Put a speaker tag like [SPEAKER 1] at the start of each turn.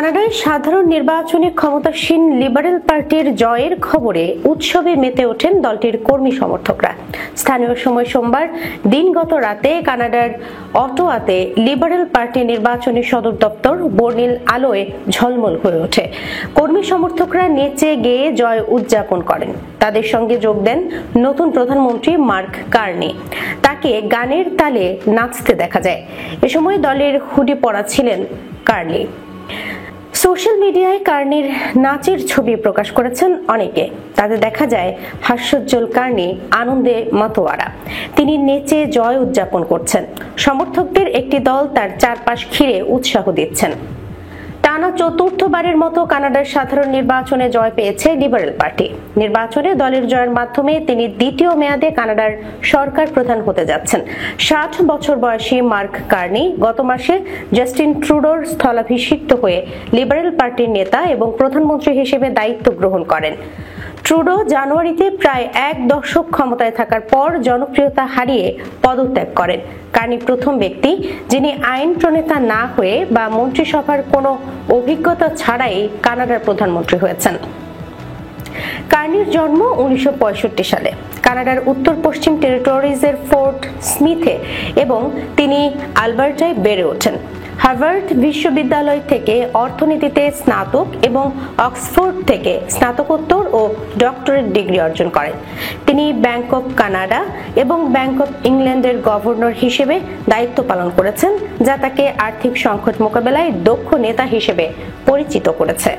[SPEAKER 1] কানাডায় সাধারণ নির্বাচনে ক্ষমতাসীন লিবারেল পার্টির জয়ের খবরে উৎসবে মেতে ওঠেন দলটির কর্মী সমর্থকরা। স্থানীয় সময় সোমবার দিনগত রাতে কানাডার অটোয়াতে লিবারেল পার্টি নির্বাচনী সদর দপ্তর বর্ণিল আলোয় ঝলমল হয়ে ওঠে। কর্মী সমর্থকরা নেচে গেয়ে জয় উদযাপন করেন। তাদের সঙ্গে যোগ দেন নতুন প্রধানমন্ত্রী মার্ক কার্নি। তাকে গানের তালে নাচতে দেখা যায়। এ সময় দলের হুডি পরা ছিলেন কার্নি। সোশ্যাল মিডিয়ায় কার্নির নাচের ছবি প্রকাশ করেছেন অনেকে। তাতে দেখা যায় হাস্যোজ্জ্বল কার্নি আনন্দে মাতোয়ারা। তিনি নেচে জয় উদযাপন করছেন। সমর্থকদের একটি দল তার চারপাশ ঘিরে উৎসাহ দিচ্ছেন। টানা চতুর্থবারের মতো কানাডার সাধারণ নির্বাচনে জয় পেয়েছে লিবারেল পার্টি। নির্বাচনে দলের জয়ের মাধ্যমে তিনি দ্বিতীয় মেয়াদে কানাডার সরকার প্রধান হতে যাচ্ছেন। ৬০ বছর বয়সী মার্ক কার্নি গত মাসে জাস্টিন ট্রুডোর স্থলাভিষিক্ত হয়ে লিবারেল পার্টির নেতা এবং প্রধানমন্ত্রী হিসেবে দায়িত্ব গ্রহণ করেন। ট্রুডো জানুয়ারিতে প্রায় এক দশক ক্ষমতায় থাকার পর জনপ্রিয়তা হারিয়ে পদত্যাগ করেন। কার্নি প্রথম ব্যক্তি যিনি আইন প্রণেতা না হয়ে বা মন্ত্রিসভার কোনো অভিজ্ঞতা ছাড়াই কানাডার প্রধানমন্ত্রী হয়েছেন। কার্নির জন্ম 1965 সালে কানাডার উত্তর পশ্চিম টেরিটরিজের ফোর্ট স্মিথে এবং তিনি আলবার্টায় বেড়ে ওঠেন। হার্ভার্ড বিশ্ববিদ্যালয় থেকে অর্থনীতিতে স্নাতক এবং অক্সফোর্ড থেকে স্নাতকোত্তর ও ডক্টরেট ডিগ্রি অর্জন করেন। তিনি ব্যাংক অব কানাডা এবং ব্যাংক অব ইংল্যান্ডের গভর্নর হিসেবে দায়িত্ব পালন করেছেন, যা তাকে আর্থিক সংকট মোকাবেলায় দক্ষ নেতা হিসেবে পরিচিত করেছে।